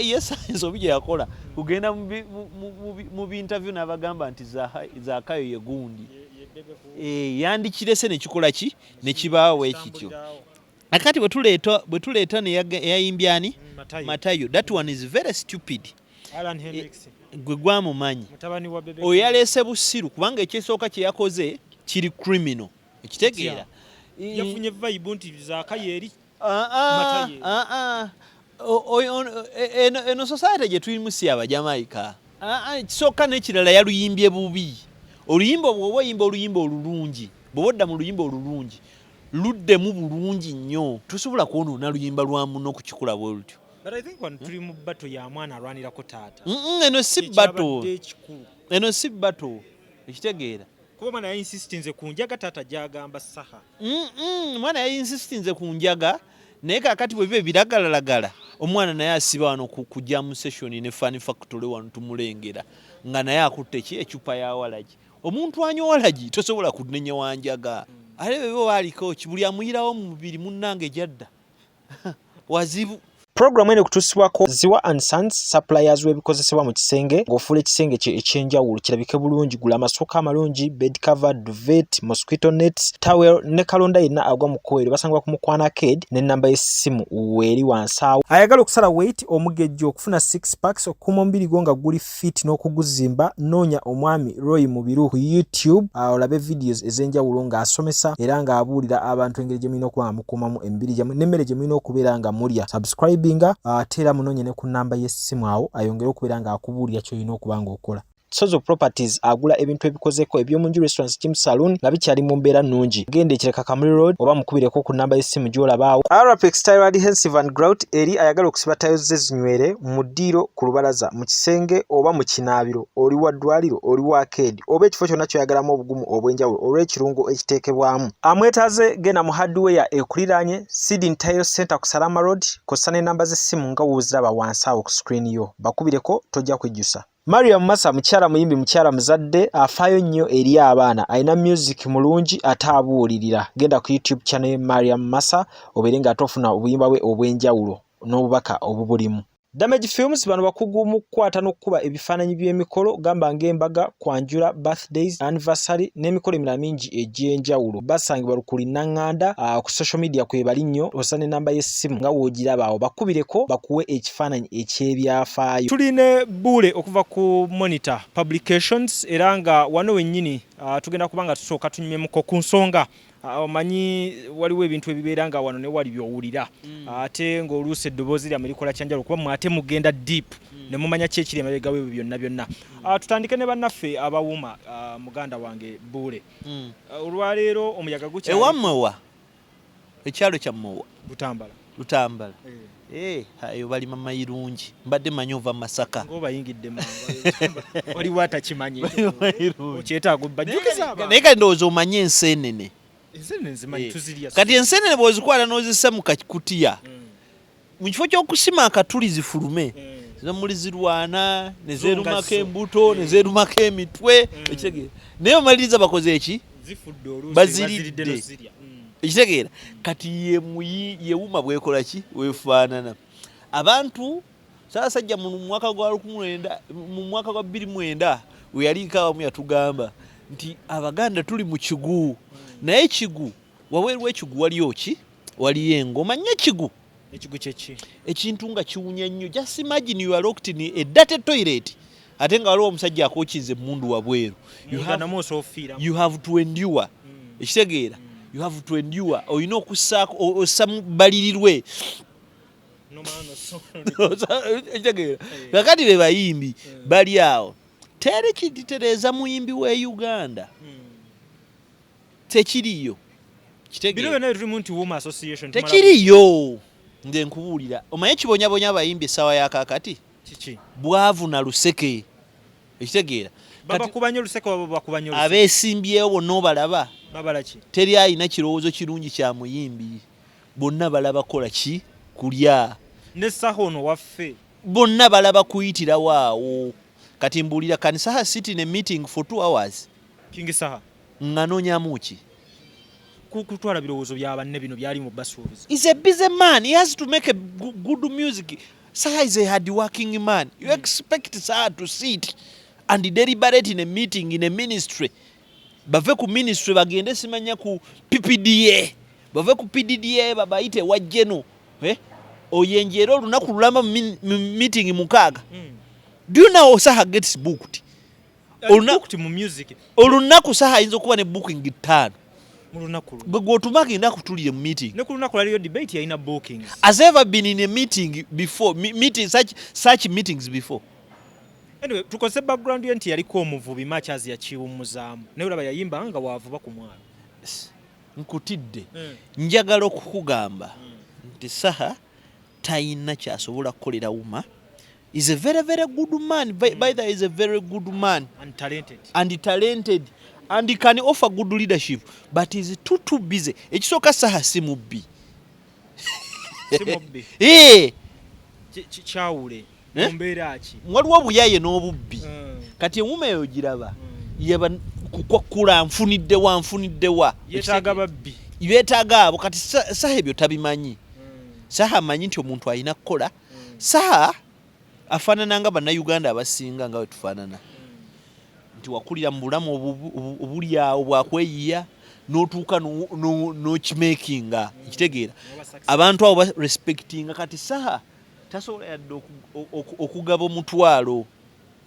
Yes, obi yakola kugenda mu interview n'abagamba nti Zakayo ye gundi. Yandikirese ne kikola ki ne kibaawo ekityo. Akati bwe tuleeta ne yayimbyani Matayo. That one is very stupid. Alan Hendricks. Gwe gwamumanyi. Mutabani wa Bebecool. Oyo yaleese busiru kubanga ekyesooka kye yakoze kiri criminal. Ekitegeera. Yafunye vibe nti Zakayo eri Matayo. Eno society gye tulimu si abajamaika. Kisooka n'ekirala yaluyimbye bubi. Oluyimba bw'oba oyimba oluyimba olulungi, bw'oba odda mu luyimba olulungi, luddemu bulungi nnyo. Tosobola kwonoona luyimba lwa muno okukikola bwe lutyo. But I think when tuli mu battle ya mwana alwanirako taata. Eno si battle. Eno si battle. Ekitegeera. Kuba mwana ya insistinze ku njaga taata gyagamba Saha. Mwana ya insistinze ku njaga naye kakati bwe bibe biragalalagala omwana naye asiba wano kujja mu session ne Fan Factory wano tumulengera nga naye akutte ki ecupa ya walagi. Omuntu anywa walagi tosobola kunenya wanjaga. Alebe bo waliko kibuli amuyirawo mu mubiri munnange jadda. Wazibu. Program ene kutusibwako Ziwa and Sons suppliers webikozesebwa mu kisenge ng'ofuula ekisenge kye ekyenjawulo kirabike bulungi gula amasooka amalungi bed cover duvet mosquito nets towel ne kalonda yenna agwa mu kkoero basangibwa ku Mukwana Arcade n'ennamba y'essimu weeri wansi awo. Ayagala okusala weight omugejjo okufuna 6 packs okukuma omubiri gwo nga guli fit n'okuguzimba noonya omwami Roy Mubiru ku YouTube olabe videos ez'enjawulo ng'asomesa era ng'abuulira abantu engeri gye mulina okuba mukuumamu emibiri gyammwe n'emmere gye mulina okubeera nga mulya. Subscribe tera munonye ne ku namba y'essimu awo ayongera okubeera nga akubuulira ky'olina okuba ng'okola. Sozo Properties agula ebintu ebikozeko eby'omunju restaurants gym saloon nga bikyali mu mbeera nnungi. Genda ekireka Kamuli Road oba mukubireko ku namba y'essimu gy'olabaawo. Arapex Tire Adhesive and Grout eri ayagala okusiba tayo ze zinywere mu ddiiro ku lubalaza mu kisenge oba mu kinaabiro oli wa ddwaliro oli wa arcade oba ekifo kyonna ky'oyagalamu obugumu obw'enjawulo olw'ekirungo ekiteekebwamu. Amwetaaze genda mu hardware ekuliraanye Sidin Tile Center ku Salama Road kossa n'ennamba z'essimu nga wooziraba wansi awo ku screen yo. Bakubireko tojja kwejjusa. Mariam Massa mukyala muyimbi mukyala muzadde afaayo nnyo eri abaana alina music mulungi ate abuulirira. Genda ku YouTube channel ye Mariam Massa obeere nga tofuna obuyimba bwe obw'enjawulo n'obubaka obubulimu. Damage Films bano bakugu mu kukwata n'okkuba ebifaananyi by'emikolo gamba ng'embaga kwanjula birthdays anniversary n'emikolo emirala mingi egy'enjawulo. Basangibwa Lukuli Naŋŋanda ku social media kwe bali nnyo ossa n'ennamba y'essimu nga woogiraba awo bakubireko bakuwe ekifaananyi eky'ebyafaayo. Tuline Buule okuva ku Monitor Publications era nga wano wennyini tugenda kubanga tusooka tunyumemuko ku nsonga omanyi waliwo ebintu ebibeera nga wano ne wali byowulira ate ng'oluusi eddoboozi lyammwe likola kyanjalo kuba mwate mugenda deep ne mumanya ki ekiri emabega w'ebyo byonna byonna. Tutandike ne bannaffe abawuma muganda wange Buule. Olwaleero omuyaga gukyali ewammewa ekyalo kyammewa Lutambala. Ayo bali mamayirungi mbadde manyi ova Masaka ng'obayingidde mangu waliwo atakimanyi okyetaaga bajjukiza naye kati ndowooza omanye enseenene. Kati enseenene bw'ozikwata n'ozissa mu kakutiya mu kifo ky'okusima akatuli zifulume muli zirwana ne zeerumako embuto ne zeerumako emitwe ekitegeera naye omaliriza bakoze eki baziridde ekitegeera kati yewuma bwekola ki weefaanana. Abantu Ssaabasajja mu mwaka gwa 2009 we yaliko awamu yatugamba nti Abaganda tuli mu kigu naye ekigu waweerwa ekigu waliyo ki waliyo engoma nnyo ekigu kyeki ekintu nga kiwunya nnyo. Just imagine you are locked in a dirty toilet ate nga waliwo omusajja akookiza emmundu wabweru. You have to endure ekitegeera you have to endure olina okussaako ossa balirirwe ekitegeera kakati be bayimbi bali awo tere kitereeza muyimbi we Uganda tekiriyo tekiriyo. Nze nkubuulira omanye kibonyabonya abayimbi essaawa ya kaakati bwavu na luseke ekitegeera abeesimbyewo bonna obalaba teri alina kirowoozo kirungi kya muyimbi bonna balaba kola ki kulya ne Saha ono waffe bonna balaba kuyitirawo awo. Kati mbuulira can Saha sit in a meeting for 2 hours King Saha nga noonyamu ki kutwala birowoozo bya banne bino byali mu basuubiza. He's a busy man. He has to make a good music. Saha is a hard working man. You expect Saha to sit and deliberate in a meeting in a ministry. Bave ku ministry bagende simanya ku PPDA. Bave ku PDDA babayite wajeno. Oyenjero lunaku lulama meeting mukaga. Do you know Saha gets booked? Booked mu music. Olunaku Saha ayinza okuba ne booking 5. Mulunaku. Gwotumaki ndakutulire mu meeting. Ne kulunaku laliyo debate yalina bookings. Has ever been in a meeting before? Meeting such meetings before? Anyway, tukose background yenti yaliko omuvubi matches ya chiwumuzaamu. Ne olaba yayimba nga waavuba ku mwalo. Nkutidde. Njagala okukugamba nti Saha tayina kyasobola kukolera wuma. Is a very very good man. By the is a very good man and talented. And he can offer good leadership, but he's too busy. Ekisoka Saha si mubbi. Chawule. Mumbeera ki. Waliwo buyaye n'obubbi. Kati ewuma eyo giraba. Yaba kukula nfunidde wa. Yetaaga babbi. Yetaaga abo kati Saha ebyo tabimanyi. Saha amanyi nti omuntu alina kukola. Saha afaanana nga bannayuganda abasinga nga we tufaanana. Nti wakulira mu bulamu obuli awo bwakweyiya n'otuuka n'okimakinga. Ekitegeera. Abantu abo respectinga kati Saha tasobola yadde okugaba omutwalo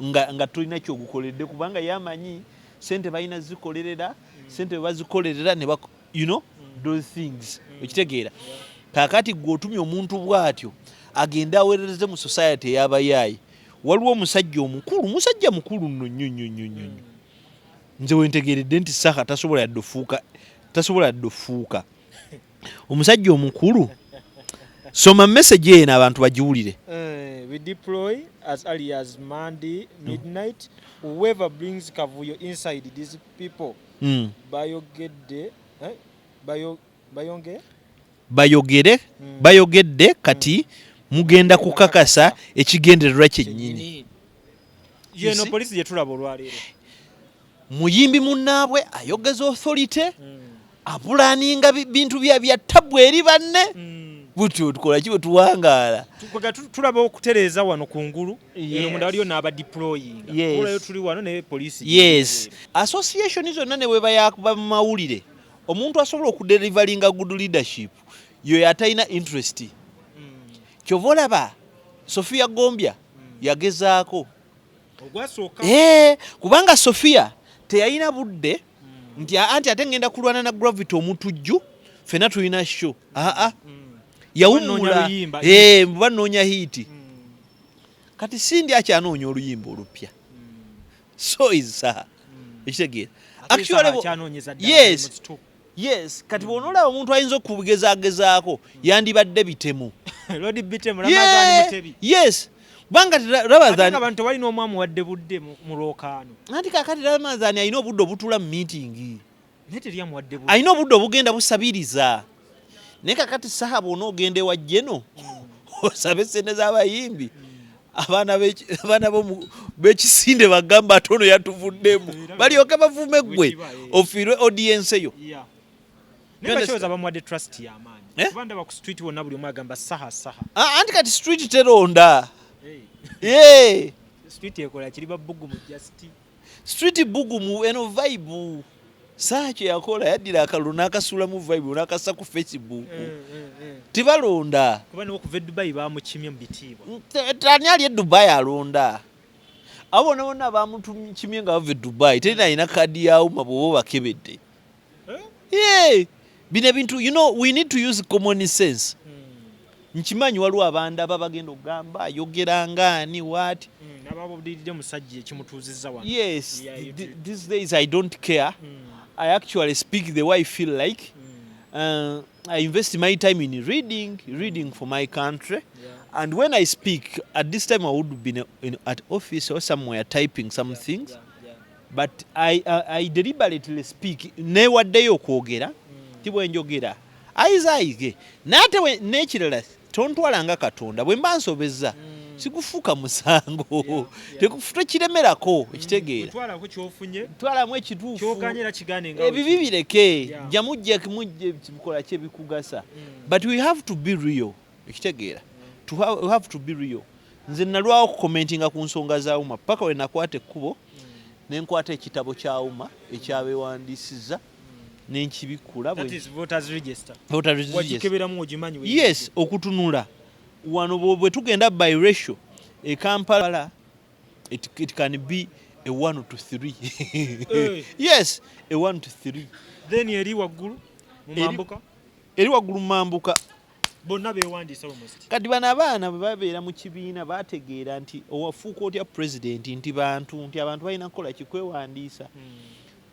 nga tolina kyogukoledde kubanga yamanyi sente balina zikolerera sente bazikolerera ne you know those things. Ekitegeera. Kakati gwotumye omuntu bwatyo agenda awerereze mu society y'abayaayi. Waliwo omusajja mukulu nno. Nze wentegeredde nti Saha tasobola yadde ofuuka. Omusajja omukulu. Soma message eno abantu bagiwulire. We deploy as early as Monday midnight. Whoever brings kavuyo inside these people. Bayogedde kati mugenda kukakasa ekigendererwa kyennyini. Yeno police yetulaba olwaleero. Muyimbi munnaabwe ayogeza authority apulaninga bintu bya ttabu eri banne. Butyo tukola kibo tuwangaala. Tulaba okutereeza wano kungulu. Eno munda waliyo n'aba deploying. Olayo tuli wano ne police. Yes. Association zonna ne weba yakuba mu mawulire. Omuntu asobola okudelivalinga good leadership. Yo yatayina interest. Kyova olaba Sofia Gombya yagezaako. Ogwasooka. Kubanga Sofia teyayina budde nti anti ate ngenda kulwana na Gravity omutujju fena tulina show. Yawumula. Banoonya hiti. Kati sindi akyanoonya oluyimba olupya. So is Saha. Ekitegeera. Actually yes, kati bw'onolaba omuntu ayinza okugezaako yandibadde bitemu. Lodi bitemu Ramadhani Mutebi. Yes. Banga Ramadhani abantu balina omwamu wadde budde mu lookaano. Anti kakati Ramadhani alina obudde obutula mu meeting. Nete lya wadde budde. Alina obudde obugenda busabiriza. Ne kakati Saha bw'onoogenda ewa jjeno osabe sente z'abayimbi. Abaana b'ekisinde bagamba atono yatuvuddemu. Balyoke bavume gwe ofiirwe audience yo. Nebachoza bamwadde trust ya amaanyi. Kubanda ba ku street wonna buli omu agamba Saha. Anti kati street teronda. Street ekola kiri babbugumu just. Street bugumu eno vibe. Saha kye yakola yaddira akalulu n'akasula mu vibe n'akassa ku Facebook. Tibalonda. Kubanga okuva e Dubai bamukimye mu bitiibwa. Tani ali e Dubai alonda. Abo bonna bamutumye nga bava e Dubai. Tena alina kadi yawo mabo bakebedde. Bine bintu, you know, we need to use common sense. Nkimanyi waliwo abantu abagenda okugamba ayogera ngaani what. Nababo budidde musajja ekimutuuzizza wano. Yes, these days I don't care. I actually speak the way I feel like. I invest my time in reading for my country. And when I speak, at this time I would be at office or somewhere typing some things. But I deliberately speak. Newaddeyo okwogera. Tibwe njogera. Ayizaayige. Nate nekirala tontwala nga Katonda. Bwe mba nsobezza. Sikufuuka musango. Tekufuta kiremerako ekitegeera. Twalako kyofunye. Twalamu ekituufu. Kyokanyera kigane nga. Ebibi bireke. Jamujje kimujje kibikola kye bikugasa. But we have to be real. Ekitegeera. we have to be real. Nze nalwawo kukomentinga ku nsonga za Uma paka we nakwata ekkubo nenkwata ekitabo kya Uma ekyabewandiisiza nenkibikula that is voters register wagikeberamu ogimanyi yes okutunula wano bwe tugenda biracial e Kampala it can be a 1 to 3 yes a 1 to 3 then eri waggulu mu mambuka bonna beewandiisa almost kati bano abaana bwe babeera mu kibiina bategeera nti owafuuka otya president nti abantu balina kukola kikwewandiisa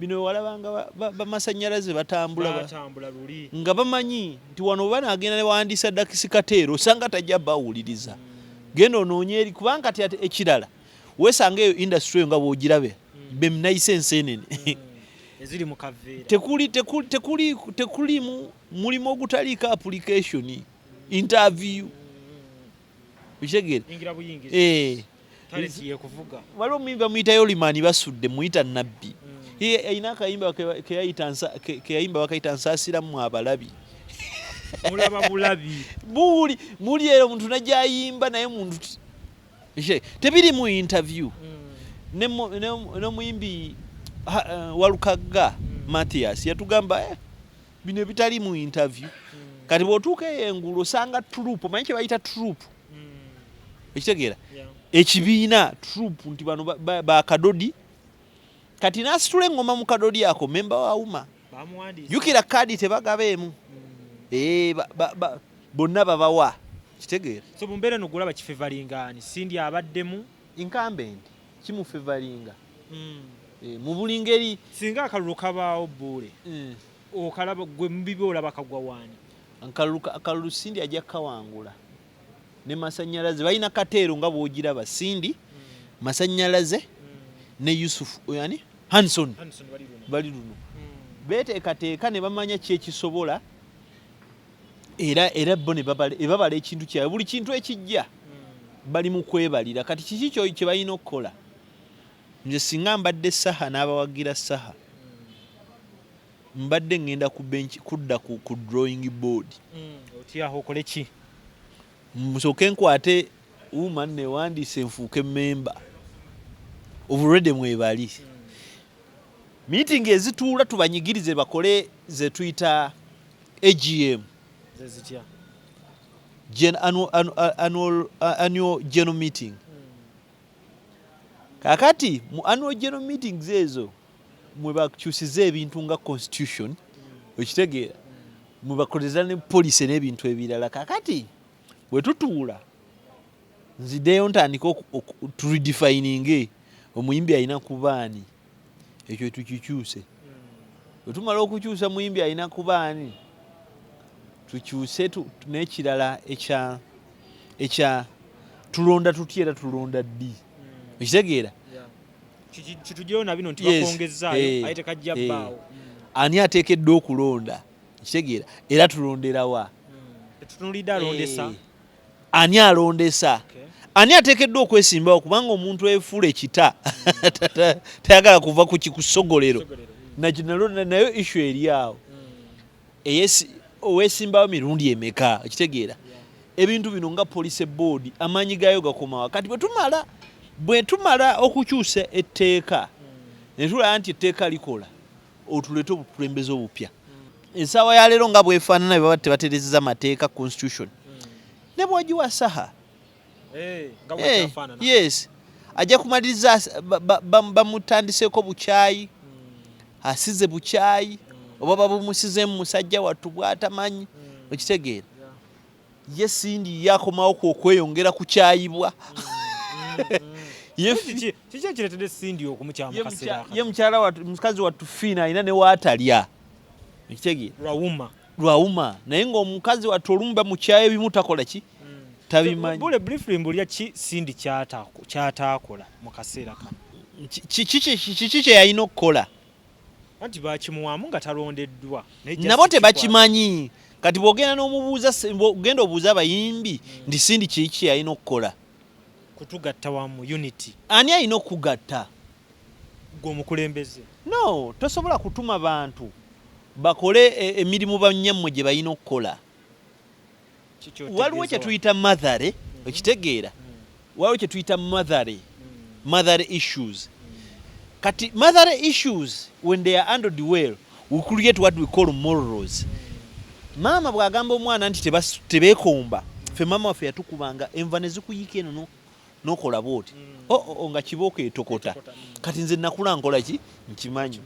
bino walabanga bamasannyalaze batambula nga bamanyi nti wano banagenda newandiisa Dakisi Kateero osanga tajja bawuliriza genda onoonye eri kubanga ati ekirala wesanga eyo industry nga bwogirabe bemnayise enseenene eziri mu kaveera tekuli mulimu ogutaliiko application interview bishegere waliwo muyimba muyitayo limani basudde muyita nabbi ayina akayimba keyayimba bakayita nsaasiramu abalabi mulaba bulabi muli ero omuntu najayimba naye muntu tebiri mu interview nomuyimbi Walukagga Matthias yatugamba bino bitali mu interview kati bwotuuka engulu osanga troop manyi kye bayita troop ekitegeera ekibiina troop nti bano bakadodi kati nasitula engoma mu kadodi ako memba wa Uma jukira kadi tebagabeemu bonna babawa kitegeera so mumbeera nogula bakifevalingaani sindi abaddemu incumbent kimufevalinga mu buli ngeri singa akalulu kabaawo Buule okalaba gwe mubibi olaba kagwa waani akalulu sindi ajja kawangula ne masannyalaze balina Kateero nga bwogiraba sindi masannyalaze ne Yusuf yani Hanson bali luno beteekateeka ne bamanya kyekisobola era bo ne babala ekintu kyabwe buli kintu ekijja bali mu kwebalira kati kiki kye balina okukola nze singa mbadde Saha n'abawagira Saha mbadde ngenda ku bench kudda ku drawing board otiaho okole ki musooke nkwate Uma newandiise nfuuke member obulwedde mwebali meeting ezituula tubanyigirize bakole ze tuyita AGM zezitya annual general meeting kakati mu annual general meetings ezo mwe bakyusiza ebintu nga constitution okitegeera mwe bakoleza ne police n'ebintu ebirala kakati bwe tutuula nziddeyo ntandika to redefining omuyimbi alina kubaani ekyo tukikyuse bwe tumala okukyusa muyimbi alina kubaani tukyuse n'ekirala ekya tulonda tutya era tulonda ddi ekitegeera kitujyewo na bino nti bakongezaayo aye tekajja bbaawo ani ateekeddwa okulonda ekitegeera era tulonderawa tetutunulidde alondesa ani alondesa ani ateekeddwa okwesimbawo kubanga omuntu efuula ekita tayagala kuva ku kikusogolero nayo issue eri awo oweesimbawo mirundi emeka ekitegeera ebintu bino nga police board amaanyi gaayo gakomawa kati bwe tumala okukyusa etteeka ne tulaba nti etteeka likola otuleete obukulembeze obupya ensaawa ya leero nga bwefaanana bwe tebaterezeza mateeka constitution ne bwogiwa Saha yes ajja kumaliriza bamutandiseeko bukyayi asize bukyayi oba babumusizeemu musajja wattu bw'atamanyi okitegeera ye sindi yakomawo okweyongera kukyayibwa kiki ekireetedde sindi okumukyama mu kaseera ye mukyala mukazi wattu fiina alina ne waatalya ekitegeera lwawuma naye ng'omukazi wattu olumu bamukyayo ebimu takola ki tabimanyi Buule briefly mbulya ki sindi kyataakola mu kaseera kano kiki kye yalina okukola anti bakimuwamu nga talondeddwa nabo tebakimanyi kati bw'ogenda n'ogenda obuuza abayimbi nti sindi kiki yalina okukola kutugatta wamu unity ani alina okugatta gwe omukulembeze no tosobola kutuma bantu bakole emirimu bannyammwe gye balina okukola waliwo kye tuyita mothare okitegeera waliwo kye tuyita mothare issues kati mothare issues when they are handled well we create what we call morals maama bw'agamba omwana nti tebeekomba ffe maama waffe yatukubanga enva ne zikuyiika eno n'okola bw'oti nga kibooko etokota kati nze nakula nkola ki nkimanyi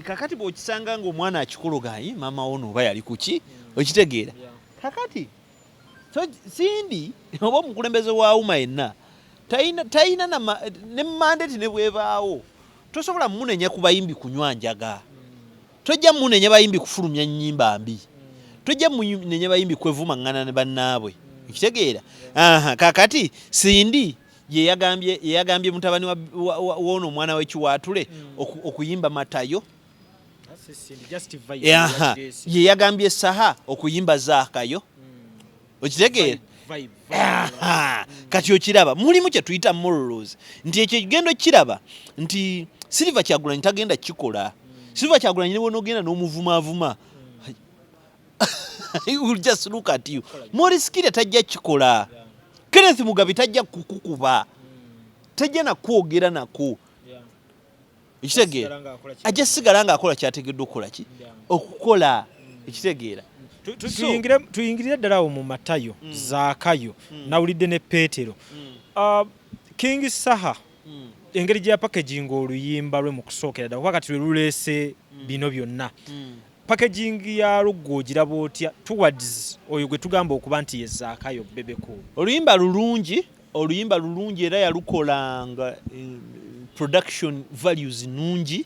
kakati bw'okisanga ng'omwana akikologayi maama wo nooba yali kuki okitegeera kakati sindi oba omukulembeze wa wuma yenna tayina ne mandate ne bwebaawo tosobola munenya ku bayimbi kunywa njaga tojja munenya bayimbi kufulumya nnyimba mbi tojja munenya bayimbi kwevumangana ne bannaabwe okitegeera kakati sindi yeyagambye mutabani w'ono omwana w'ekiwaatule okuyimba Matayo yeyagambye Saha okuyimba Zakayo okitegeera kati okiraba mulimu kye tuyita morals nti ekyo kigendo kiraba nti Silver Kyagulanyi tagenda kikola Silver Kyagulanyi ne wonogenda n'omuvumavuma will just look at you Morris Kire tajja kikola Kenneth Mugabi tajja kukukuba tajja nakwogera nako ekitegeera ajja sigala nga akola kyategedde okukola ki okukola ekitegeera tuyingirire ddala awo mu Matayo Zakayo nawulidde ne Peetero King Saha engeri gya packaging oluyimba lwe mu kusookera ddala wakati lwe luleese bino byonna packaging ya luggo giraba otya towards oyo gwe tugamba okuba nti ye Zakayo Bebecool oluyimba lulungi era yalukolanga production values nungi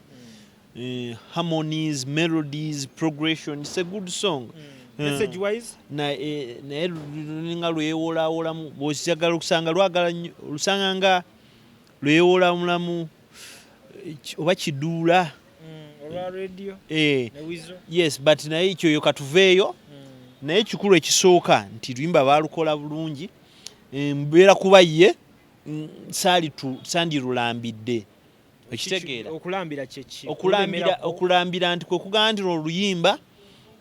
harmonies melodies progression it's a good song message wise naye nga lwewolaawolamu bw'osagala okusanga lusanga nga lwewolaamulamu oba kiduula radio yes but naye ekyo katuveeyo naye kikulu ekisooka nti luyimba baalukola bulungi mbeera kuba ye sandirulambidde okitegeera okulambira nti kwe kugamba nti oluyimba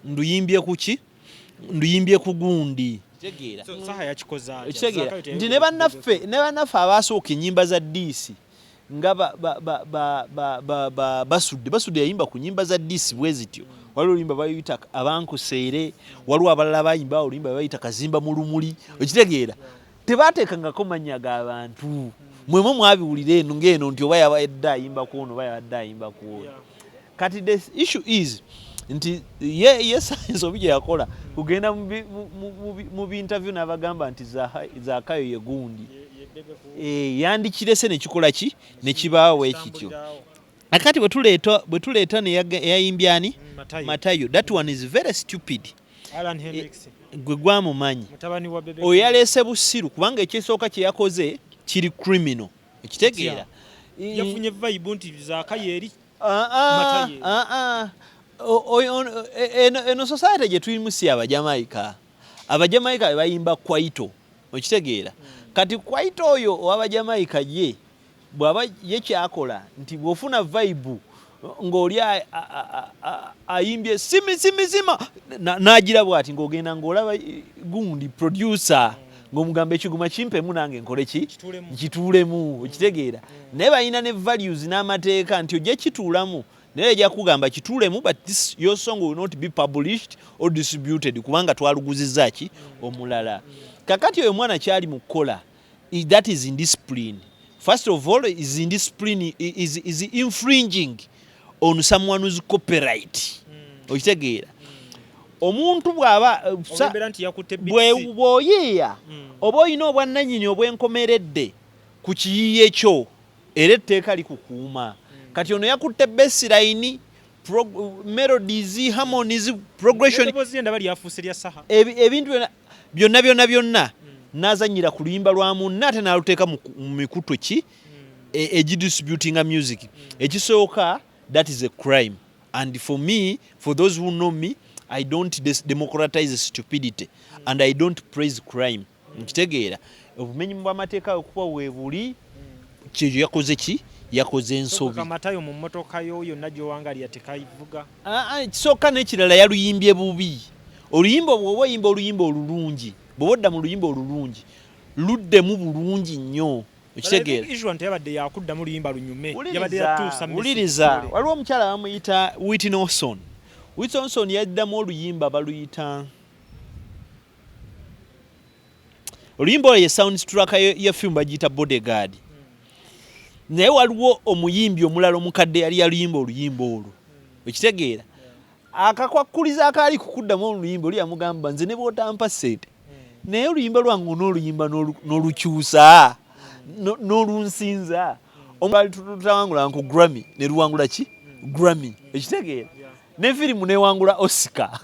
nduyimbye kuki nduyimbye ku gundi okitegeera nti ne bannaffe abaasooka ennyimba za diisi nga basudde yayimba ku nnyimba za diisi bwe zityo waliwo oluyimba bayita abankuseere waliwo abalala bayimba oluyimba bayita kazimba mu lumuli okitegeera tebaateekangako mannya g'abantu mwemwe mwabiwulira eno ng'eno nti oba yabadde ayimba ku ono oba yabadde ayimba ku ono kati the issue is nti ye science obi gye yakola kugenda mu interview n'abagamba nti Zakayo ye gundi yandikirese nekikola ki nekibaawo ekityo akati bwe tuleeta neyayimbyani Matayo that one is very stupid gwe gwamumanyi oyo yaleese busiru kubanga ekyesooka kye yakoze kiri criminal ekitegeera yafunye vibe nti Zakayo eri eno society gye tulimu si abajamaika bayimba kwaito okitegeera kati kwaito oyo ow'abajamaika ye bw'aba ye kyakola nti bw'ofuna vibe ng'oli ayimbye simizima n'agira bw'ati ng'ogenda ng'olaba gundi producer ng'omugamba ekiguma kimpemu nange nkole ki nkituulemu okitegeera naye balina ne values n'amateeka nti ojja kituulamu naye ejja kugamba kituulemu but this your song will not be published or distributed kubanga twaluguzizza ki omulala kakati oyo mwana kyali mu kukola that is indiscipline first of all is indiscipline is infringing on someone's copyright okitegeera omuntu bw'aba bw'oyeeya oba olina obwannannyini obwenkomeredde ku kiyiiye kyo era etteeka likukuuma kati ono yakutte baseline melodies harmonies progression ebintu byonna n'azannyira ku luyimba lwa munne ate n'aluteeka mu mikutu ki egidistributinga music ekisooka that is a crime and for me for those who know me I don't democratize stupidity and I don't praise crime nkitegeera obumenyi bw'amateeka okuba weebuli kyeyo yakoze ki yakoze ensobi Matayo mu mmotoka yo yonna gy'owangalira tekayivuga kisooka n'ekirala yaluyimbye bubi oluyimba bw'oba oyimba oluyimba olulungi bw'oba odda mu luyimba olulungi luddemu bulungi nnyo ekitegeera nti yabadde yakuddamu luyimba lunyume yabadde yatuusa wuliriza waliwo omukyala bamuyita Whitney Houston. Whitney Houston yaddamu oluyimba baluyita oluyimba olwo ye soundtrack ya film bagiyita Bodyguard. Naye waliwo omuyimbi omulala omukadde yali yaluyimba oluyimba olwo ekitegeera akakwakuliza akaali kukuddamu oluyimba oli yamugamba nze ne bw'otampa ssente naye oluyimba lwange n'oluyimba n'olukyusa n'olunsinza omubali tutawangula nku Grammy ne luwangula ki Grammy ekitegeera ne firimu newangula Oscar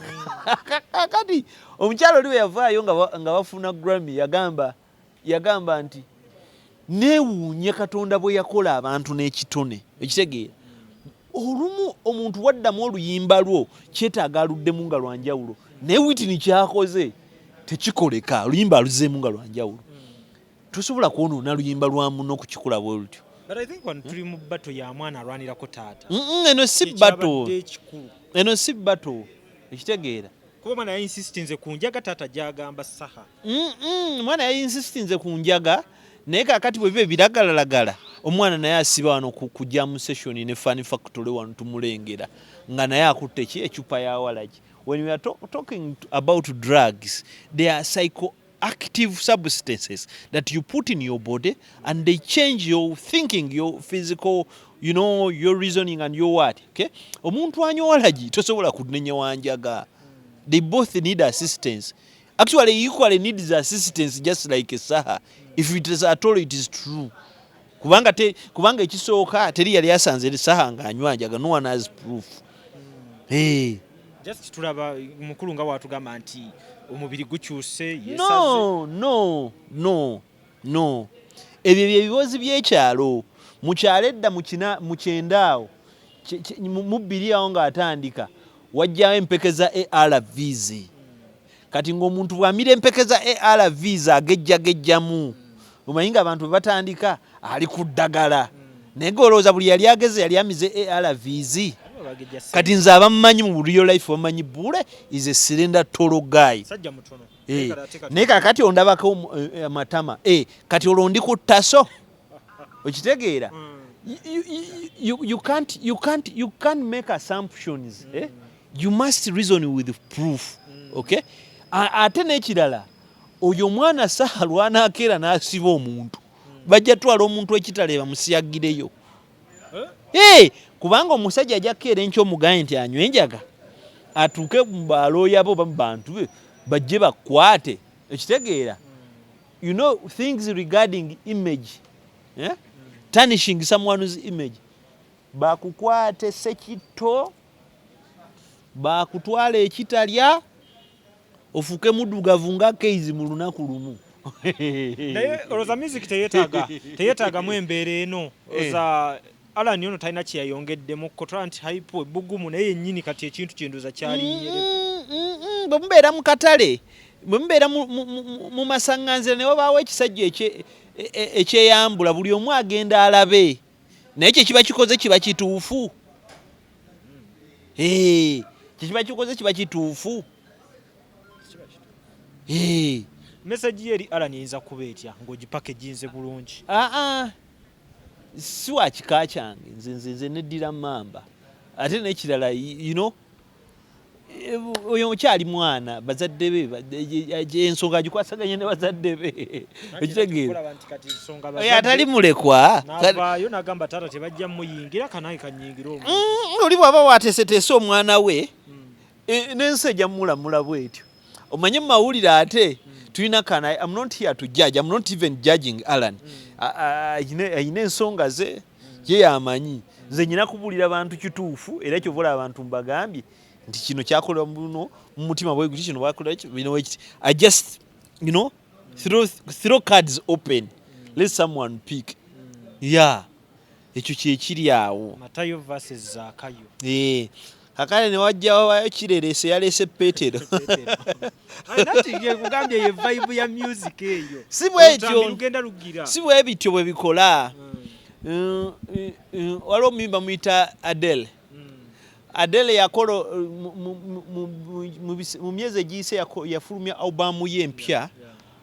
kati omukyalo oli we yavaayo nga bafuna Grammy yagamba nti neewuunya Katonda bwe yakola abantu n'ekitone ekitegeera olumu omuntu waddamu oluyimba lwo kyetaaga aluddemu nga lwanjawulo naye Whitney kyakoze tekikoleka oluyimba aluzeemu nga lwanjawulo tosobola kwonoona luyimba lwa muno okukikola bwe lutyo. But I think when tuli mu battle ya mwana alwanirako taata eno si battle ekitegeera kuba mwana yayinsistinze ku njaga taata gyagamba Saha mwana yayinsistinze ku njaga naye kakati bwe bibe biragalalagala omwana naye asiba wano kujja mu session ne Fun Factory wano tumulengera nga naye akutte ki ecupa ya walagi. When we are talking about drugs, they are psychoactive substances that you put in your body and they change your thinking, your physical, your reasoning and your what. Okay? Omuntu anywa walagi tosobola kunenya wanjaga. They both need assistance. Actually, equally needs assistance just like Saha. If it is at all, it is true. Kubanga ekisooka teri yali yasanze Saha nga anywa wanjaga. No one has proof. Hey. Just tulaba mukulu nga watugamba nti omubiri gukyuse yesaze. No. Ebyo byebibozi by'ekyalo mukyalo edda mu kyendaawo mu bbiri awo ng'atandika wajjawo empeke za ARVs. Kati ng'omuntu bw'amira empeke za ARVs agejjagejjamu omanyi ng'abantu bwe batandika ali ku ddagala naye golowooza buli yali ageze yali amize ARVs. Kati nze abamumanyi mu real life bamanyi Buule is a cylinder tolo guy. Sajja mutono. Naye kakati ondabako amatama. Kati olondi ku ttaso. Okitegeera? You can't make assumptions. You must reason with proof. Okay? Ate n'ekirala oyo omwana Saha lwana akeera n'asiba omuntu. Bajja twala omuntu ekitale bamusiyagireyo. Kubanga omusajja ajja kukeera enkya omugaye nti anywa enjaga atuuke mu baalo yabo mu bantu be bajje bakwate ekitegeera things regarding image tarnishing someone's image bakukwate sekito bakutwala ekitalya ofuke muddugavu nga keizi mu lunaku lumu. Naye olowooza music teyeetaagamu embeera eno oza Alan yono talina kyeyayongeddemu kotra nti hype bugumu naye yennyini kati ekintu kyenduza kyalinyere bwe mubeera mu katale bwe mubeera mu masaŋŋanzira ne wabaawo ekisajja ekyeyambula buli omu agenda alabe naye kye kiba kikoze kiba kituufu. Kye kiba kikoze kiba kituufu. Message eri Alan eyinza kuba etya ng'ogipakeginze bulungi. Si wa kika kyange nze neddira mamba ate n'ekirala oyo okyali mwana bazadde be ensonga agikwasaganye ne bazadde be ekitegeera atali mulekwa navaayo n'agamba taata tebajja muyingira kanaye kanyingira omuntu oli bw'aba waateeseteese omwana we n'ensi ejja mulamula bwetyo omanye mu mawulire ate tulina kana I'm not here to judge. I'm not even judging Alan. Ayina ensonga ze ye yamanyi nze nyina kubulira abantu kituufu era ekyo vola abantu mbagambye nti kino kyakola muno mu mutima bwe guti kino bakola bino ekiti. I just throw cards open, let someone pick. Ekyo kyekiri awo. Matayo versus Zakayo. Kakale ne wajjawo kirerese yalese Petero. Nati kugambye ye vibe ya music eyo. Si bwe bityo bwe bikola. Waliwo muyimba muyita Adele. Adele yakola mu myezi egiyise yafulumya albamu ye empya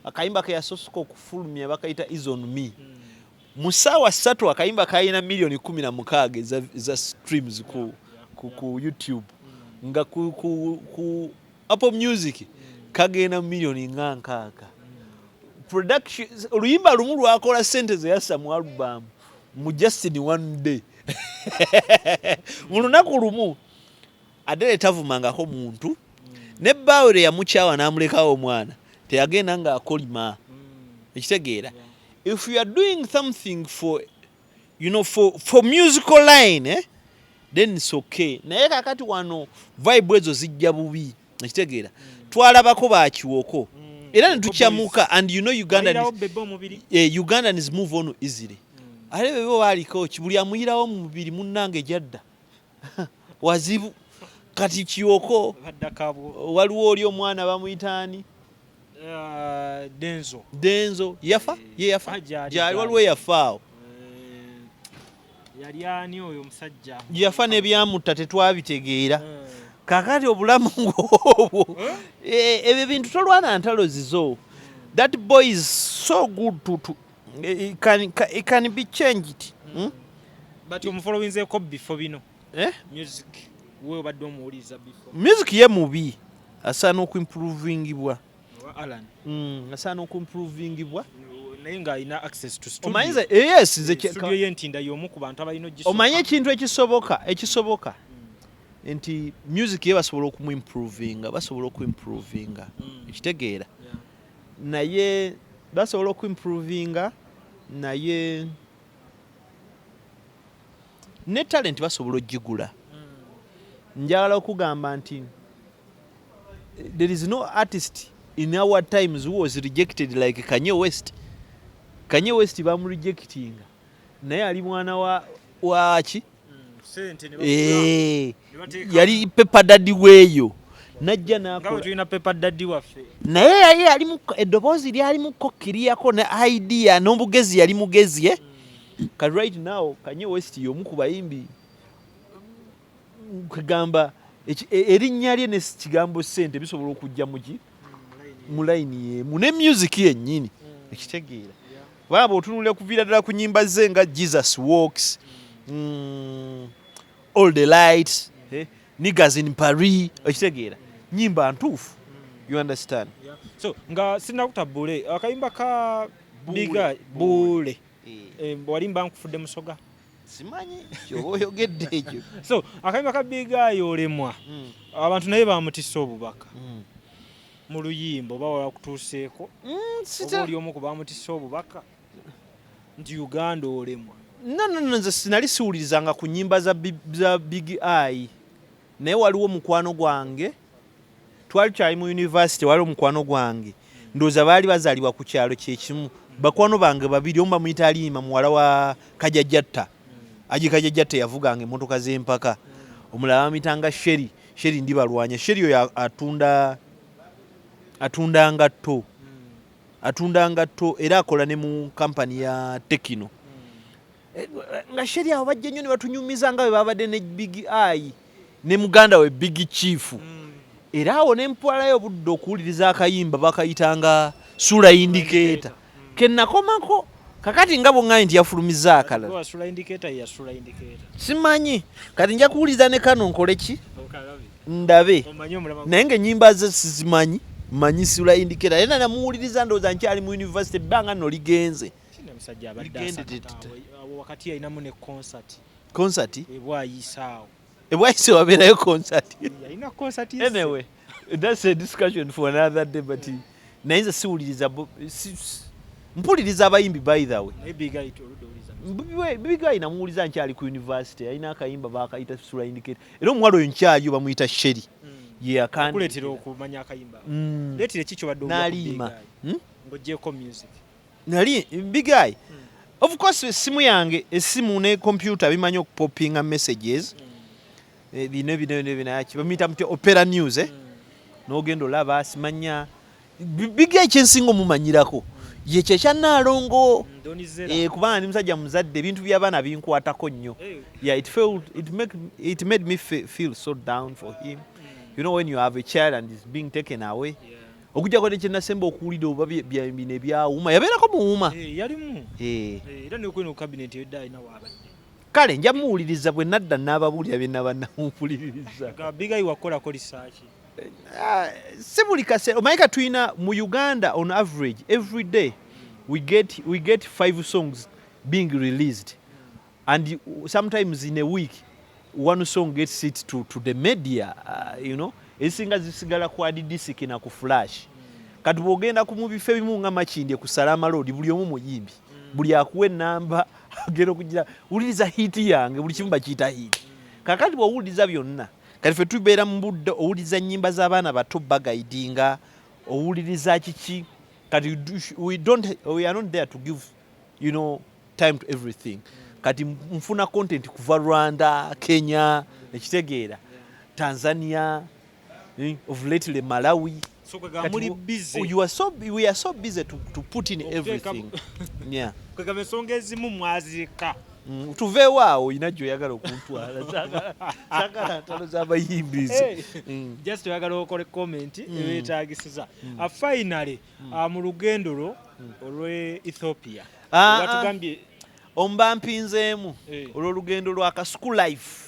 akayimba ke yasosoka okufulumya bakayita Is On Me. Mu ssaawa 3 akayimba kalina milioni 16 za streams ku YouTube nga ku Apple Music kagenda milioni 6. Production oluyimba lumu lwakola sente ze yassa mu album mu just in one day. Mu lunaku lumu Adele tavumangako muntu ne Baure yamukyawa n'amulekawo omwana teyagenda nga akolima ekitegeera. If you are doing something for for musical line then it's okay. Naye kakati wano vibe ezo zijja bubi ekitegeera. Twalabako bakiwoko era netukyamuka and Ugandans move on easily. Ale bebo baliko buli amuyirawo mu mubiri munnange jadda wazibu kati kiwoko waliwo oli omwana bamuyitaani Denzo yafa jali waliwo yafaawo yali ani oyo musajja yafa n'ebyamutta tetwabitegeera kakati obulamu ng'obwo ebyo bintu tolwana ntalo zizo. That boy is so good to it can be changed. But omufollowinzeeko before bino music we obadde omuwuliza before music ye mubi asaana okuimprovingibwa Alan asaana okuimprovingibwa naye nga alina access to studio. Omanyize yes studio yentinda y'omu ku bantu abalina ogisoboka. Omanye ekintu ekisoboka nti music ye basobola okuimprovinga ekitegeera naye basobola okuimprovinga naye ne talent basobola ogigula. Njagala okugamba nti there is no artist in our times who was rejected like Kanye West. Kanye West bamurejectinga naye ali mwana waki yali Pepper Daddy weeyo najja nakola tulina Pepper Daddy waffe naye yali ali mu eddoboozi lyali mu kokkiriyako ne idea n'obugezi yali mugezi But right now Kanye West y'omu ku bayimbi kugamba erinnya lye ne kigambo sente bisobola okujja mu line y'emu ne music yennyini ekitegeera baba otunule kuviira ddala ku nnyimba ze nga Jesus Walks, All the Lights, Niggas in Paris ekitegeera nnyimba ntuufu. You understand? So nga sinakuta Buule akayimba ka biga Buule walimba nkufudde musoga simanyi kyoba oyogedde ekyo. So akayimba ka biga yolemwa abantu naye bamutisa obubaka mu luyimbo bawala kutuuseeko oli omu ku bamutisa obubaka nti Uganda olemwa. No, nze sinali siwulirizanga ku nnyimba za Big Eye naye waliwo mukwano gwange twali kyali mu university waliwo mukwano gwange ndowooza baali bazaalibwa ku kyalo kyekimu bakwano bange babiri omu bamuyita Aliima muwala wa Kajajjatta Kajajjatta yavuganga emmotoka z'empaka omulala bamuyitanga Sheri ndi balwanya Sheri oyo atunda ngatto era akola ne mu kampani ya Tekino nga Sheri awo bajja nnyo ne batunyumiza nga bwe babadde ne Big Eye ne muganda we Big Chief era awo ne mpwalayo obudde okuwuliriza akayimba bakayitanga Sula Indicator kennakomako kakati nga bw'oŋŋambye nti yafulumiza akalala simanyi kati nja kuwuliza ne kano nkole ki ndabe naye ng'ennyimba ze sizimanyi manyi Sula Indicator era namuwuliriza ndowooza nkyali mu university ebbanga nno ligenze wakati yalinamu ne concert ebwayisaawo wabeerayo concert yalina concert anyway that's a discussion for another day but naye nze siwuliriza mpuliriza abayimbi by the way Big Guy namuwuliza nkyali ku university alina akayimba bakayita Sula Indicator era omuwala oyo nkyaliyo bamuyita Sheri kuleetera okumanya akayimba leetire kikyo badde n'aliima ng'oggyeko music nali Big Guy of course esimu yange esimu ne computer bimanyi okupopinga messages bino bamuyita muti Opera News n'ogenda olaba simanya Big Guy kyensinga omumanyirako ye kyekya Nalongo kubanga ndi musajja muzadde ebintu by'abaana binkwatako nnyo. Yeah, it made me feel so down for him. You know when you have a child and it's being taken away. Okujjako ne kyenasemba okuwulira oba bino ebyawuma yabeerako muwuma yalimu era nekweno cabinet yodda alina waabadde. Kale nja muwuliriza bwe nadda n'ababuulira bye naba namuwuliriza. Bigayi wakolako research. Si buli kaseera omayika tulina mu Uganda on average every day we get 5 songs being released and sometimes in a week one song gets hit to the media you know esinga zisigala ku adidisik na ku flash kati bwogenda ku mubifo ebimu nga Makindye ku Salama Road buli omu muyimbi buli akuwe namba agera kugira uliriza hit yange buli kimu bakiyita hit kakati bwowuliriza byonna kati ffe tubeera mu budde owuliriza nnyimba z'abaana bato bagaidinga owuliriza kiki kati we are not there to give you know time to everything kati mfuna content kuva Rwanda, Kenya, ekitegeera Tanzania, of lately Malawi. So we busy. We are so busy to put in everything. Yeah. Kagame songa ezimu mwazika. Tuve waawo ina joyagala okuntwala sagala talo z'abayimbizi. Just oyagala okole comment ebetagisiza. Finally mu lugendo lwo olwe Ethiopia. Batugambye omba mpinzeemu olw'olugendo lwa School Life.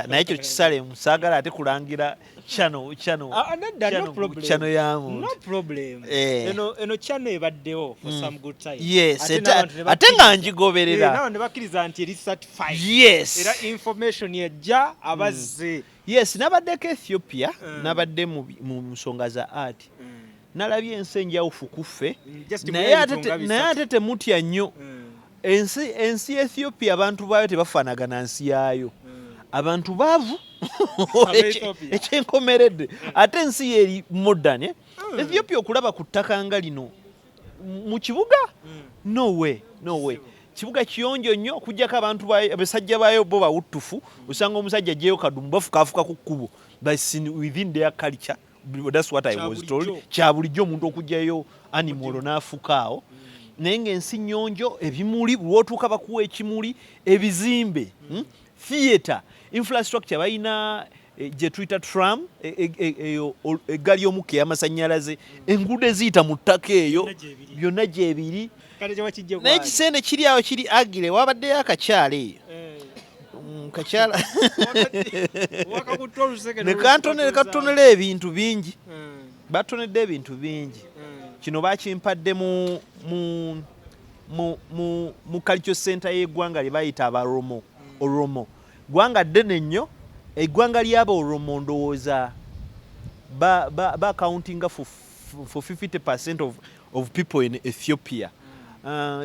Naye ekyo kisale musagala ate kulangira channel yamu. No problem. Eno channel ebaddewo for some good time. Yes, ate nga njigoberera. Nawo ne bakkiriza nti eri certified. Yes. Era information yejja abazze. Yes, nabaddeko Ethiopia, nabadde mu nsonga za art. Nalabye ensi enjawufu kuffe. Naye ate temutya nnyo. Ensi Ethiopia abantu baayo tebafaanagana nsi yaayo. Abantu baavu ekyenkomeredde ate ensi eri modern. Ethiopia okulaba ku ttaka nga lino mu kibuga no way. Kibuga kiyonjo nnyo okujjako abantu abasajja baayo bo bawuttufu osanga omusajja ajjeyo kadumbu bafukafuka ku kkubo within their culture. That's what I was told. Kya bulijjo omuntu okujjayo animal n'afukaawo. Naye ng'ensi nnyonjo ebimuli lw'otuuka bakuwa ekimuli ebizimbe theatre infrastructure balina gye tuyita tram eggali y'omukka ey'amasannyalaze enguudo eziyita mu ttaka eyo byonna gyebiri. Naye ekisenge kiri awo kiri agire wabaddeyo akakyala eyo kakyala ne katonera ebintu bingi batonedde ebintu bingi. Kino bakimpadde mu culture center y'eggwanga lye bayita Oromo. Ggwanga ddene nnyo eggwanga ly'aba Oromo ndowooza ba countinga for 50% of people in Ethiopia.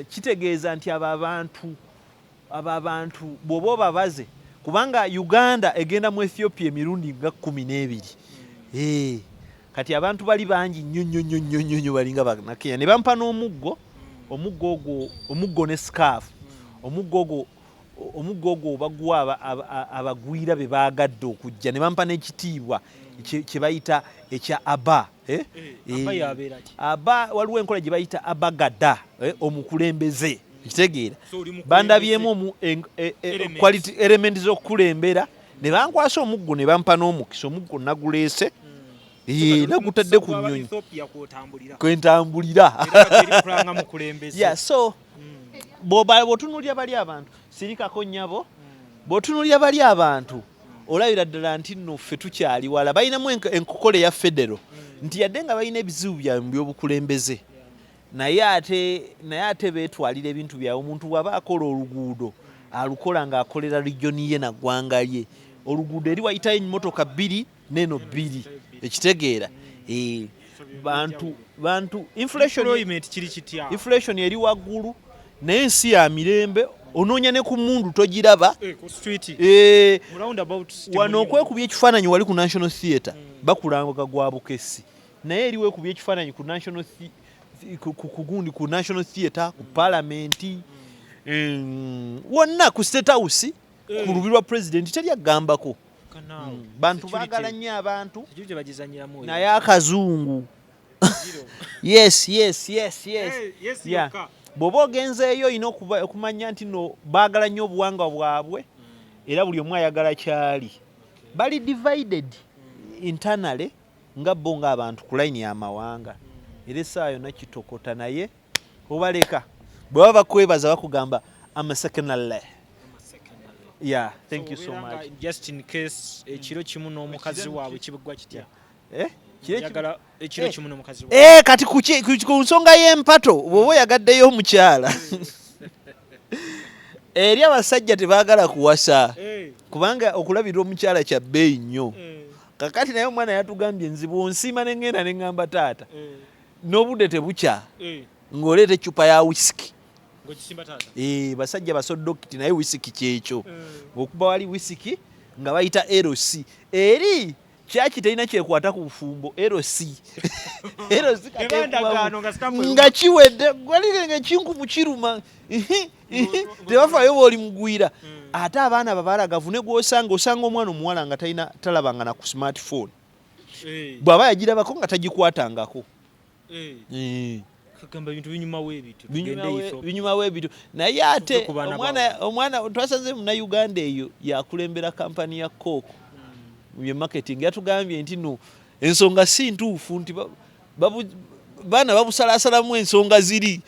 Kitegeeza nti abo abantu bw'oba obabaze kubanga Uganda egenda mu Ethiopia emirundi nga 12. Kati abantu bali bangi nnyo balinga Bannakenya ne bampa n'omuggo ne scarf. Omuggo ogwo bagwa abagwira be baagadde okujja ne bampa n'ekitiibwa kye bayita ekya Aba. Aba waliwo enkola gye bayita Abagada omukulembeze kitegeera bandabyemu quality element z'okukulembera ne bankwasa omuggo ne bampa n'omukisa omuggo naguleese nagutadde ku nnyonyi kwentambulira. So bw'otunuulira bali abantu sirikako nnyabo bw'otunuulira bali abantu olabira ddala nti nno ffe tukyali wala balinamu enkokola eya federo nti yadde nga balina ebizibu byabwe by'obukulembeze naye ate beetwalira ebintu byabwe. Omuntu bw'aba akola oluguudo alukola ng'akolera regioni ye na ggwanga lye. Oluguudo eri wayitayo emmotoka 2 n'eno 2 ekitegeera bantu inflation eri waggulu naye ensi ya mirembe onoonya ne ku mundu togiraba. Wano okwekubya ekifaananyi wali ku National Theatre bakulanga gwa bukesi naye eri weekubya ekifaananyi ku National Theatre ku Parliament wonna ku State House ku lubi lwa President teri agambako. Bantu baagala nnyo abantu naye akazungu yes yokka. bw'oba ogenzeeyo olina okumanya nti no baagala nnyo obuwangwa bwabwe era buli omu ayagala kyali bali divided internally nga bo ng'abantu ku layini y'amawanga era essaawa yonna kitokota naye obaleka bwe baba bakwebaza bakugamba amasekenale. Yeah, thank you so much. Just in case ekiro kimu n'omukazi waabwe kibugwa kitya. Yagala ekiro kimu n'omukazi waabwe. Kati ku nsonga y'empato bw'oba oyagaddeyo omukyala eri abasajja tebaagala kuwasa kubanga okulabirira omukyala kya bbeeyi nnyo. Kakati naye omwana yatugambye nzibu onsiima ne ngenda ne ngamba taata n'obudde tebukya ng'oleeta eccupa ya wisiki. Basajja basodokiti naye wisiki kyekyo okuba wali wisiki nga bayita LC eri kyaki terina kyekwata ku bufumbo LC nga kiwedde gwaligenge kinkumu kiruma tebafaayo bw'oli mugwira ate abaana babalagavu ne gw'osanga omwana omuwala nga talabanga na ku smartphone bw'aba yagirabako nga tagikwatangako. Kagamba bintu binyuma weebitu naye ate omwana twasanze muna Uganda eyo yakulembera kampani ya Coke mu marketing yatugambye nti no ensonga si ntuufu nti baana babusalasalamu ensonga ziri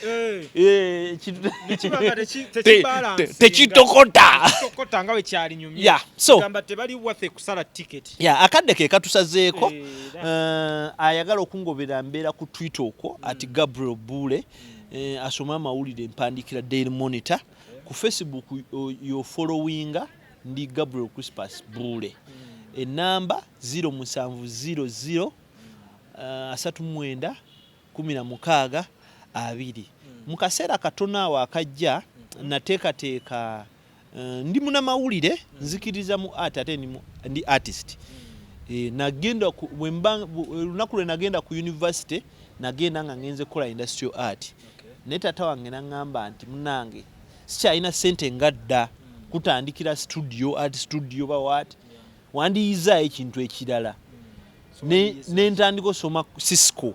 tekitokota nga bwe kyali nyumya gamba tebali waffe kusala ticket akadde ke katusazeeko ayagala okungobera mbeera ku Twitter okwo ati Gabriel Buule asoma amawulire mpandikira Daily Monitor ku Facebook yo followinga ndi Gabriel Crispus Buule enamba 0700 39 16 2 mu kaseera katono awo akajja nateekateeka ndi munamawulire nzikiriza mu art ate ndi artist nagenda lunaku lwe nagenda ku university nagenda nga ngenze kukola industrial art naye taata wange naŋŋamba nti munange sikyalina ssente nga dda kutandikira art studio bawat wandiyizaayo ekintu ekirala nentandika osoma Cisco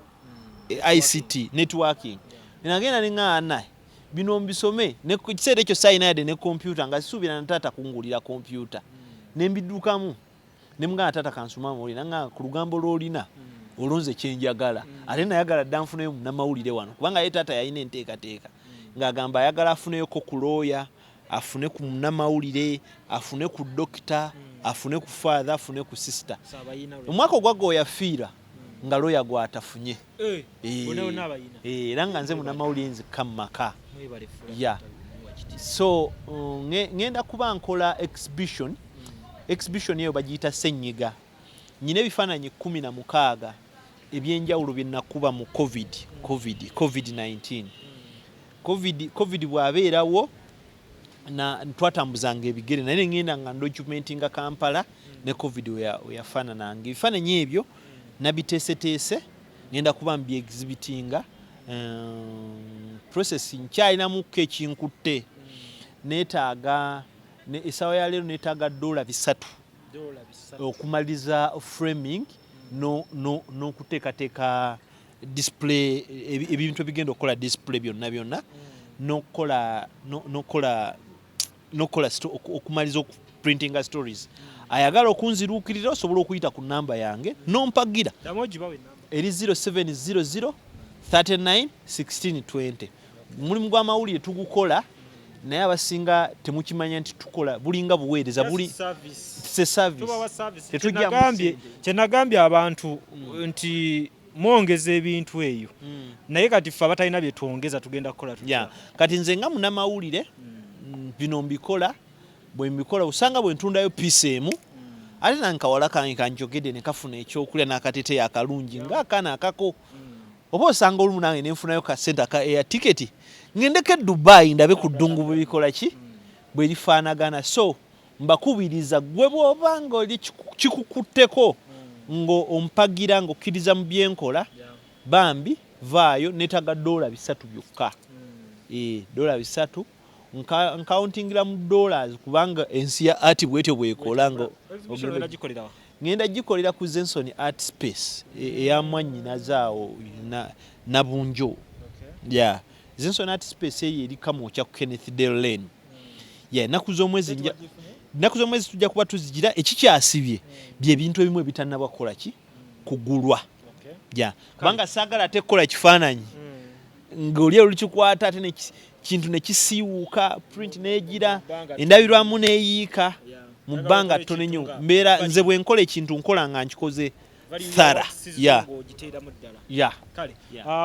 ICT networking nagenda neŋŋaana bino mbisome kiseera ekyo sayina yadde ne computer nga sisuubira na taata kungulira computer nembiddukamu nemugamba taata kansoma amawulire nanga ku lugambo lw'olina olonze kyenjagala ate nayagala dda nfuneyo munamawulire wano kubanga ye taata yalina enteekateeka ng'agamba ayagala afuneyoko ku looya afune ku munamawulire afune ku dokita afune ku father afune ku sister omwaka ogwagga yafiira nga looya gwatafunye era nga nze munamawulire nzikka mu maka so ngenda kuba nkola exhibition eyo bagiyita Ssenyiga nyina ebifaananyi 16 ebyenjawulo bye nakuba mu COVID-19 bw'abeerawo twatambuzanga ebigere naye ngenda nga documentinga Kampala ne COVID weyafaanananga ebifaananyi ebyo nabiteeseteese ngenda kuba mbyexhibitinga process nkyalinamuko ekinkutte neetaaga essaawa ya leero neetaaga $3 okumaliza framing n'okuteekateeka display ebintu ebigenda okukola display byonna n'okukola okumaliza okuprintinga stories ayagala okunziruukirira osobola okuyita ku namba yange n'ompagira eri 0700 39 16 20 mulimu gw'amawulire tugukola naye abasinga temukimanya nti tukola bulinga buweereza buli service kyenagambye abantu nti mwongeza ebintu eyo naye kati ffe abatalina bye twongeza tugenda kukola kati nze nga munamawulire bino mbikola bwe mbikola usanga bwe ntundayo piisi emu ate nankawala kange kanjogedde ne kafuna ekyokulya n'akateteeyo akalungi ng'akaana akako oba osanga olumu nange nenfunayo kasente ka air ticket ngendeko e Dubai ndabe ku ddungu bwe bikola ki bwe lifaanagana so mbakubiriza gwe bw'oba ng'oli kikukutteko ng'ompagira ng'okkiriza mu byenkola bambi vaayo neetaaga $3 byokka $3 nkauntingira mu dollars kubanga ensi ya ati bwetyo bwekola ngenda gikolera ku Zensoni Art Space eya mwannyinazaawo na bunjo yeah Zensoni Art Space eri Kamwokya ku Kenneth Dale Lane yeah naku z'omwezi tujja kuba tuzigira ekikyasibye bye bintu ebimu ebitannaba kukola ki kugulwa yeah kubanga saagala ate kukola kifaananyi ng'oli olukikwata ate kintu ne kisiiwuuka print n'egira endabirwamu n'eyiika mu bbanga ttono ennyo mbeera nze bwe nkola ekintu nkola nga nkikoze thara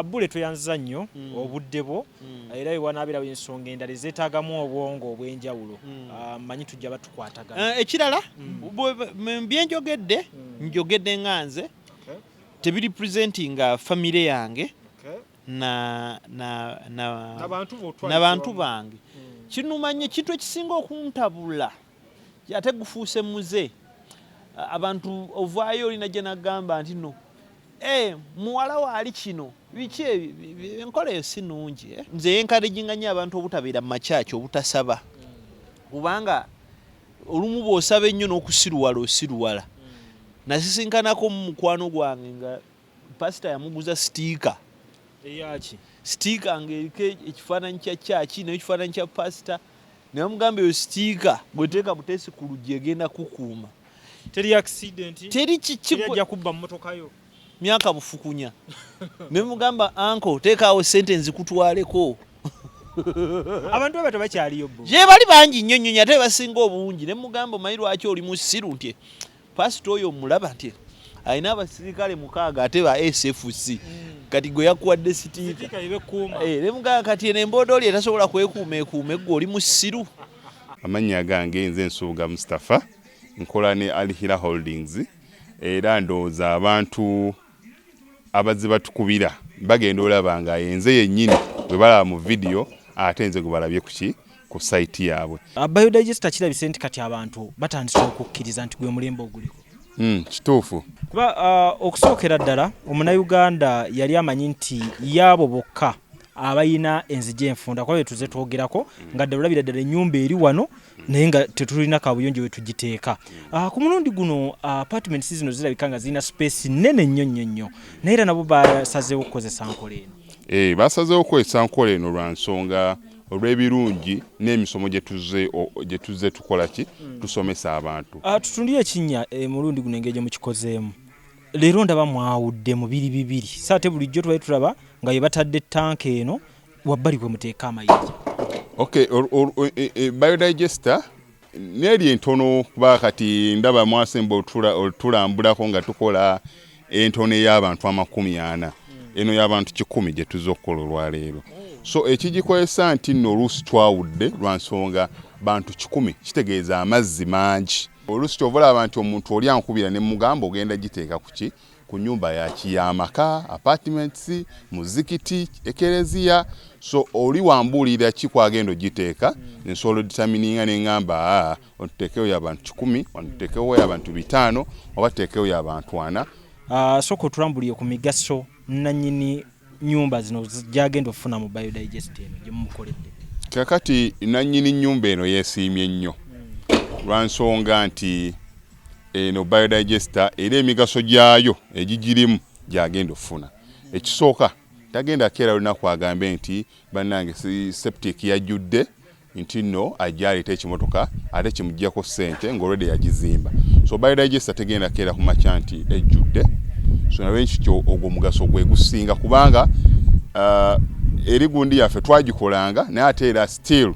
Buule tweyanziza nnyo obudde bwo era wanaabirawo ensonga endala ezeetaagamu obwongo obw'enjawulo manyi tujja batukwatagana ekirala byenjogedde njogedde nga nze tebiri presentinga famire yange n'abantu bange kinumanye kintu ekisinga okuntabula ate gufuuse muze abantu ovaayo olina gye nagamba nti no muwala waali kino biki enkola eyo si nnungi nze yenkalejinga nnyo abantu obutabeera mu makyaki obutasaba kubanga olumu bw'osaba ennyo n'okusiruwala osiruwala nasisinkanako mu mukwano gwange nga pasita yamuguza sitiika sitiika ng'eriko ekifaananyi kya kyaki n'ekifaananyi kya pasita naye mugamba eyo sitiika bweteeka buteesi ku luggi egenda kukuuma teri accident teri kikijja kubba mmotoka yo myaka bufukunya ne mugamba anko teekaawo sente nzikutwaleko abantu abo tebakyaliyo bo ye bali bangi nnyo nnyo ate basinga obungi ne mugamba omanyi lwaki oli musiru nti pasita oyo omulaba nti alina abasirikale 6 ate ba SFC kati gwe yakuwadde sitiika ne mugamba kati eno emboodo oli etasobola kwekuuma ekuuma eggwe oli musiru. Amannya gange nze Nsuuga Mustafa nkola ne Alihira Holdings era ndowooza abantu abazze batukubira bagenda olaba nga yenze yennyini bwe balaba mu vidiyo ate nze gwe balabye ku site yaabwe. Biodigester kirabise nti kati abantu batandise okukkiriza nti gwe mulembe oguliko. Kituufu. Kuba okusookera ddala omunnayuganda yali amanyi nti yaabo bokka abayina enzigi enfunda kwa tuze twogerako nga ddala olabira ddala ennyumba eri wano naye nga tetulina kabuyonjo we tugiteeka. Ku mulundi guno apartments zino zirabika nga zirina space nnene nnyo nnyo nnyo naye era nabo basazeewo okukozesa nkola eno. Basazeewo okukozesa nkola eno lwa nsonga olw'ebirungi n'emisomo gye tuzze tukola ki tusomesa abantu. Tutundire ekinnya mulundi guno engeri gye mukikozeemu leero ndaba mwawudde mu bibiri so ate bulijjo tubaye tulaba nga ye batadde tanka eno wabbali kwe muteeka amayinja. Biodigester neeri entono kuba kati ndaba mwasemba otulambulako nga tukola entono ey'abantu 40 eno y'abantu 100 gye tuzze okukola olwaleero. So ekigikozesa nti nno oluusi twawudde lwa nsonga bantu 100 kitegeeza amazzi mangi. Oluusi ky'ovalaba nti omuntu oli ankubira ne mugamba ogenda giteeka ku nnyumba y'amaka, apartments, muzikiti, ekereziya. So oli wambuulira ki kwagenda ogiteeka nsobola determininga ne ngamba otuteekewo y'abantu 10 otuteekewo y'abantu 5 oba tuteekewo y'abantu 4. Sooka otulambuliye ku migaso nannyini nyumba zino gyagenda ofuna mu Biodigester eno gye mumukoledde. Kakati nannyini nnyumba eno yeesiimye nnyo lwa nsonga nti eno Biodigester era emigaso gyayo egigirimu gyagenda ofuna. Ekisooka tagenda keera olunaku agambe nti bannange septic yajjudde nti nno ajja aleeta ekimotoka ate kimuggyako ssente ng'olwedde yagizimba. So Biodigester tegenda keera ku makya nti ejjudde. So nalwekyo ogwo mugaso gwe gusinga kubanga eri gundi yaffe twagikolanga naye ate era still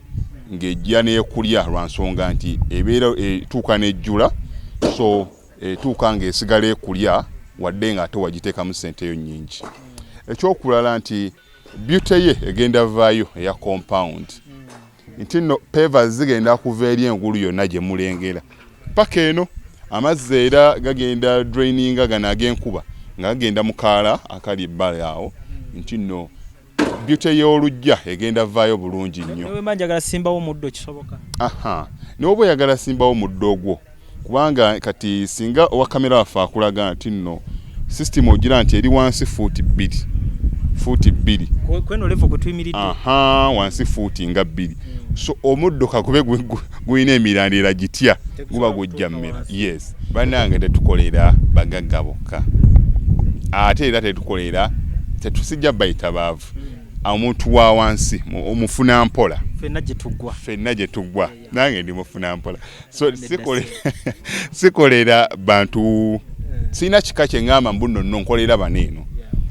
ng'ejja n'ekulya lwa nsonga nti ebeera etuuka n'ejjula so etuuka ng'esigala ekulya wadde nga ate wagiteekamu ssente yo nnyingi. Ekyokulala nti beauty ye egenda vaayo eya compound nti nno pavers zigenda kuva eri engulu yonna gye mulengera paka eno amazzi era gagenda draininga gano ag'enkuba nga gagenda mu kaala akali ebbali awo nti nno beauty y'olujja egenda vaayo bulungi nnyo. Newe manjagala simbawo muddo kisoboka. N'oba oyagala simbawo muddo ogwo kubanga kati singa owa kamera waffe akulaga nti nno system ogira nti eri wansi fuuti 2. Kweno level kwe tuyimiridde. Wansi fuuti nga 2. so omuddo kakube guyina emirandira gitya guba gujja mmera. Yes, bannange tetukolera bagagga bokka ate era tetusijja bayita baavu. Omuntu wa wansi omufuna mpola fenna gye tuggwa nange ndi mufuna mpola so sikolera bantu sina kika kye ngamba mbu nno nkolera baneeno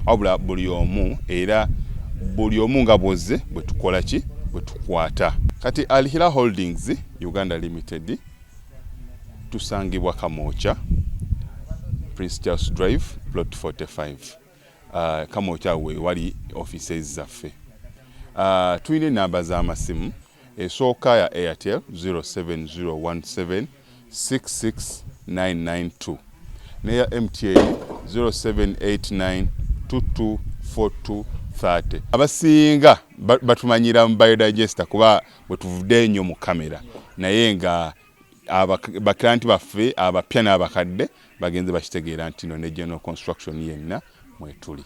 wabula buli omu nga bwozze bwe tukola ki bwe tukwata. Kati Alihira Holdings Uganda Limited tusangibwa Kamoocha Prince Charles Drive plot 45. Kamoocha we wali offices zaffe. Tuyina namba z'amasimu esooka ya Airtel 07017669992 neya MTN 0789224230. Abasinga batumanyira mu biodigester kuba bwe tuvudde nnyo mu kamera naye nga baklanti baffe abapya n'abakadde bagenze bakitegeera nti no ne general construction yenna mwetuli.